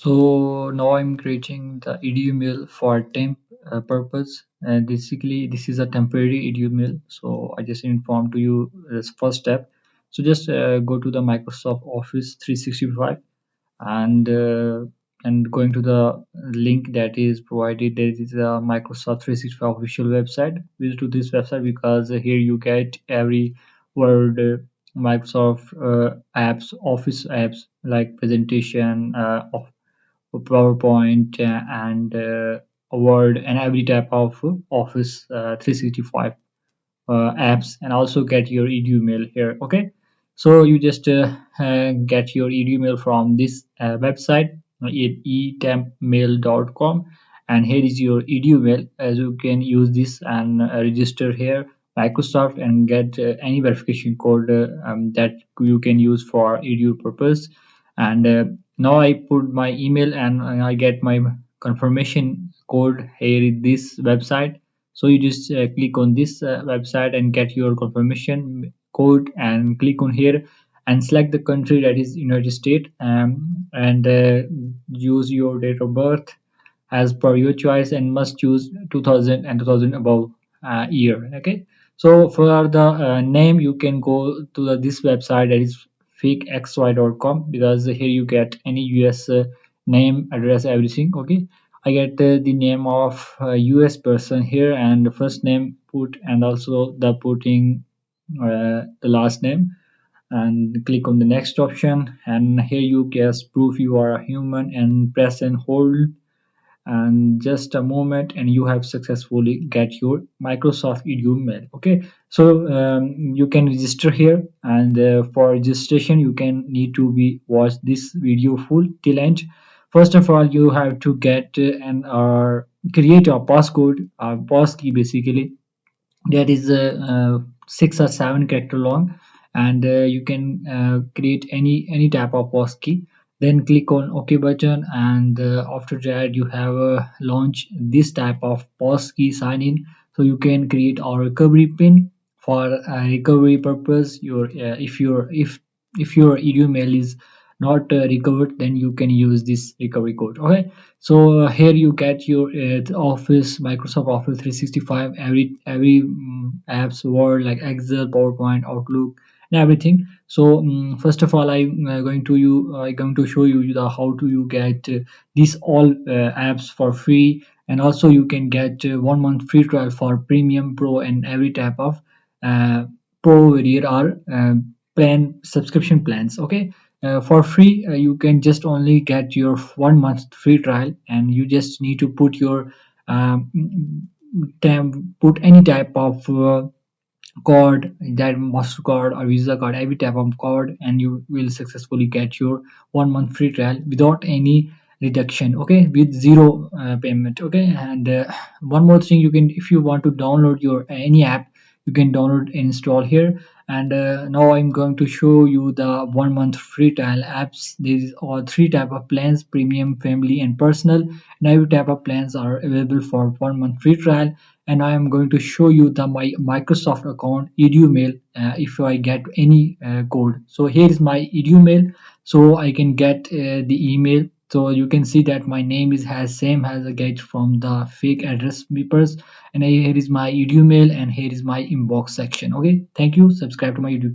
So now I'm creating the EDU mail for temp purpose. And basically, this is a temporary EDU mail. So I just inform to you this first step. So just go to the Microsoft Office 365 and going to the link that is provided. There is a Microsoft 365 official website. Visit to this website because here you get every word Microsoft apps, Office apps like presentation, PowerPoint, and Word, and every type of Office 365 apps, and also get your edu mail here. Okay, so you just get your edu mail from this website etempmail.com, and here is your edu mail. As you can use this and register here Microsoft and get any verification code that you can use for edu purpose. And now I put my email and I get my confirmation code here in this website. So you just click on this website and get your confirmation code and click on here and select the country, that is United States, and use your date of birth as per your choice, and must choose 2000 and 2000 above year. Okay, so for the name you can go to this website, that is fakexy.com, because here you get any US name, address, everything. Okay, I get the name of US person here, and the first name put, and also the putting the last name, and click on the next option, and here you guess proof you are a human, and press and hold, and just a moment, and you have successfully get your Microsoft edu mail. Okay, so you can register here, and for registration you can need to be watch this video full till end. First of all, you have to get and create a passcode, a pass key basically, that is 6 or 7 character long, and you can create any type of pass key. Then click on OK button, and after that you have launch this type of pass key sign in. So you can create a recovery pin for recovery purpose. Your if your edu mail is not recovered, then you can use this recovery code. Okay, so here you get your Office, Microsoft Office 365, every apps, Word like Excel, PowerPoint, Outlook, and everything. So first of all, I'm going to show you the how to you get these all apps for free, and also you can get 1 month free trial for Premium, Pro, and every type of uh, Pro where there are plan subscription plans. Okay, for free you can just only get your 1 month free trial, and you just need to put your um, put any type of card, that Mastercard or Visa card, every type of card, and you will successfully get your 1 month free trial without any reduction. Okay, with zero payment. Okay, and one more thing, you can, if you want to download your any app, you can download and install here. And now I'm going to show you the 1 month free trial apps. There is all three type of plans: premium, family, and personal, and every type of plans are available for 1 month free trial. And I am going to show you the my Microsoft account edu mail if I get any code. So here is my edu mail, so I can get the email. So you can see that my name is has same as I get from the fake address beepers, and here is my edu mail, and here is my inbox section. Okay, thank you. Subscribe to my YouTube.